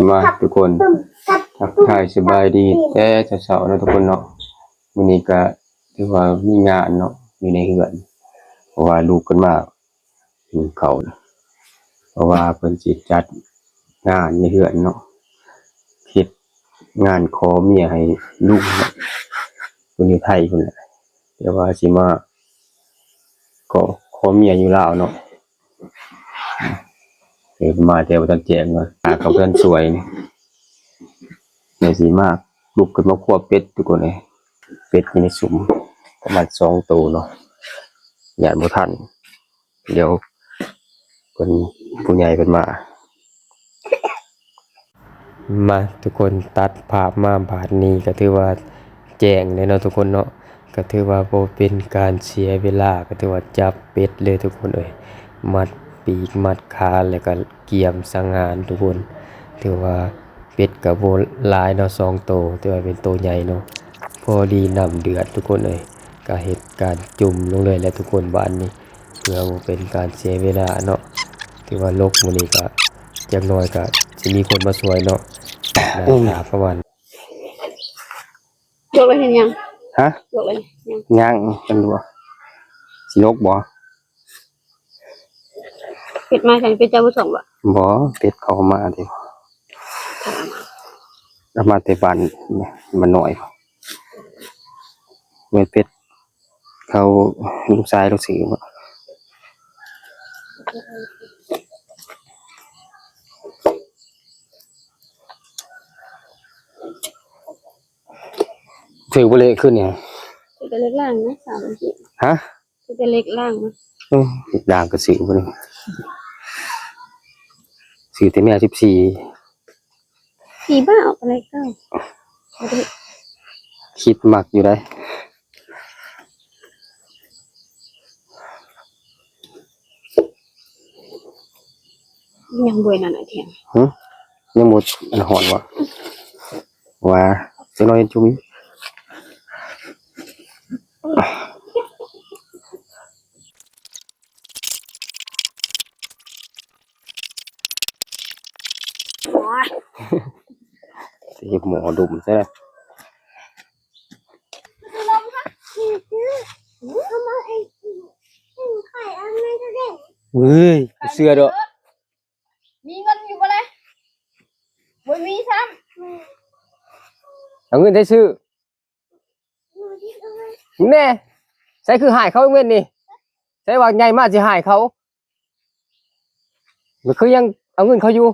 มาทุกคนทักทายสบายดีแต่เช้าๆนะทุกคนเนาะมื้อนี้ก็ถือว่ามีงานเนาะอยู่ในเรือนเพราะว่าลูกเพิ่นมาหิวข้าวนะเพราะว่าเพิ่นสิจัดงานในเรือนเนาะเฮ็ดงานขอเมียให้ลูกเนาะคนอยู่ไทยพุ่นแหละแต่ว่าสิมาก็ขอเมียอยู่ลาวเนาะมาแต่บ่ทันแจ้งว่าเขาเพิ่นสวยนี่ในสิมากลูกขึ้นมาคั่วเป็ดทุกคนเลยเป็ดอยู่ในสุมประมาณ2ตัวเนาะญาติบ่ทันเดี๋ยวเพิ่นผู้ใหญ่เพิ่นมาทุกคนตัดภาพมาบาดนี้ก็ถือว่าแจ้งเลยเนาะทุกคนเนาะก็ถือว่าบ่เป็นการเสียเวลาก็ถือว่าจับเป็ดเลยทุกคนเอ้ยมัดปีกมัดขาแล้วก็เกี่ยมสังหารทุกคนถือว่าเป็ดก็บ่หลายเนาะ2ตัวถือว่าเป็นตัวใหญ่เนาะพอดีน้ำเดือดทุกคนเอ้ยก็เฮ็ดการจุ่มลงเลยแล้วทุกคนบาดนี้เพื่อบ่เป็นการเสียเวลาเนาะถือว่าลกมื้อนี้ก็จักหน่อยก็สิมีคนมาช่วยเนาะถาประมาณลวกเลยเห็นยังฮะลวกเลยยังย่างกันบ่สิลกบ่เป็ดมาฉันเป็ดเจ้าผู้สองบ่บ่เป็ดเขามาเด้เอามาแต่บ้านมันน้อยแม่นเป็ดเขาลูกชายลูกสีบ่ถือบ่เละขึ้นเนี่ยเป็ดเล็กล่างนะ3 ขีดฮะเป็ดเล็กล่างนะอีกด่างก็สิบ่ได้สิแต่แม่14สีบ้าออกอะไรเก้าคิดมักอยู่ได้ยังบวยนั่นน่ะเถียงยังหมดอันหอนว่าจะน้อยจุมีสิเฮ็ดหมอดุมใช่ไหมเฮ้ยเสื้อเด้อมีเงินอยู่บ่เลยบ่มีซ้เอาเงินได้ซื้อแน่ใส่คือหายเขาเงินนี่ใส่ว่าใหญ่มากสิหายเขามันคือยังเอาเงินเขาอยู่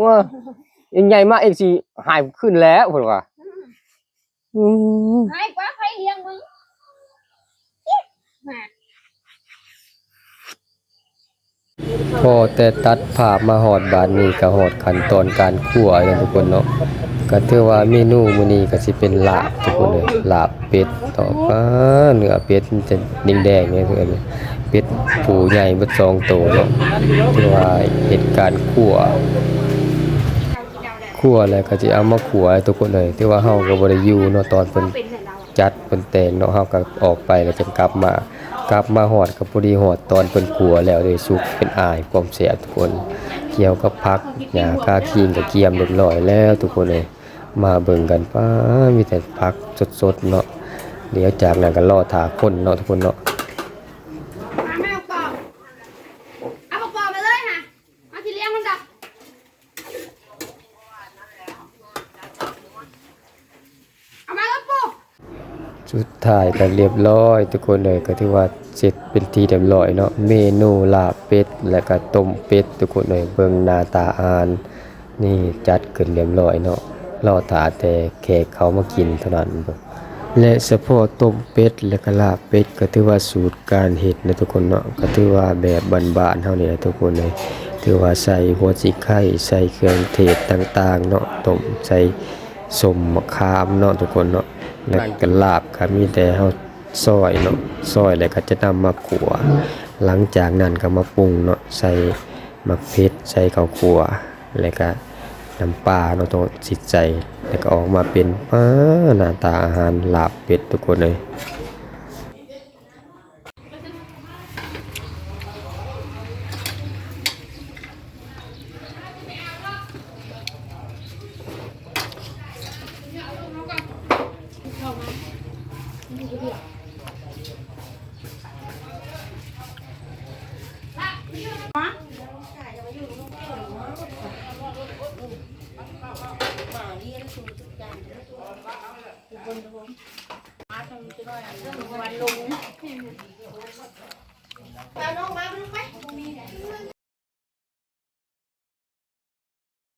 ว่ายังใหญ่มากเองสิหายขึ้นแล้วเพิ่นว่าหายกว่าใครเลี้ยงมึงพอแต่ตัดภาพมาหอดบาดนี้ก็หอดขั้นตอนการคั่วแล้วทุกคนเนาะก็ถือว่าเมนูมื้อนี้ก็สิเป็นลาบทุกคนเลยลาบเป็ดต่อมาเนื้อเป็ดมันจะแดงๆเนี่ยทุกคนเลยเป็ดผู้ใหญ่เบิด2ตัวเนาะถือว่าเหตุการณ์คั่วแล้วก็สิเอามาคั่วให้ทุกคนเลยถือว่าเฮาก็บ่ได้อยู่เนาะตอนเพิ่นจัดเพิ่นแต่งเนาะเฮาก็ออกไปแล้วจึงกลับมาฮอดก็พอดีฮอดตอนเพิ่นคั่วแล้วได้สุกเป็นอ้ายพร้อมแซ่บทุกคนเกี่ยวกับผักหญ้าคาคิงก็เกียมเรียบร้อยแล้วทุกคนเลยมาเบิ่งกันป้ามีแต่ผักสดๆเนาะเดี๋ยวจากนั้นก็รอท่าคนเนาะทุกคนเนาะเอาปอกมาเลยค่ะมาที่เลี้ยงมันดับเอามาแล้วปุ๊บสุดท้ายก็เรียบร้อยทุกคนเลยก็ถือว่าเสร็จเป็นที่เรียบร้อยเนาะเมนูลาบเป็ดและก็ต้มเป็ดทุกคนเลยเบิ่งหน้าตาอาหารนี่จัดขึ้นเรียบร้อยเนาะรอท่าแต่แขกเขามากินเท่านั้นและเฉพาะต้มเป็ดและก็ลาบเป็ดก็ถือว่าสูตรการเฮ็ดนะทุกคนเนาะก็ถือว่าแบบบ้านๆเฮานี่แหละทุกคนเลยถือว่าใส่หัวสิไข่ใส่เครื่องเทศต่างๆเนาะต้มใส่ส้มมะขามเนาะทุกคนเนาะแล้วก็ลาบก็มีแต่เฮาซอยเนาะซอยแล้วก็จะนำมาคั่วหลังจากนั้นก็มาปรุงเนาะใส่มะเขือใส่ข้าวคั่วแล้วก็น้ำปลาเนาะต้องสิใส่แล้วก็ออกมาเป็นหน้าตาอาหารลาบเป็ดทุกคนเลย วันลง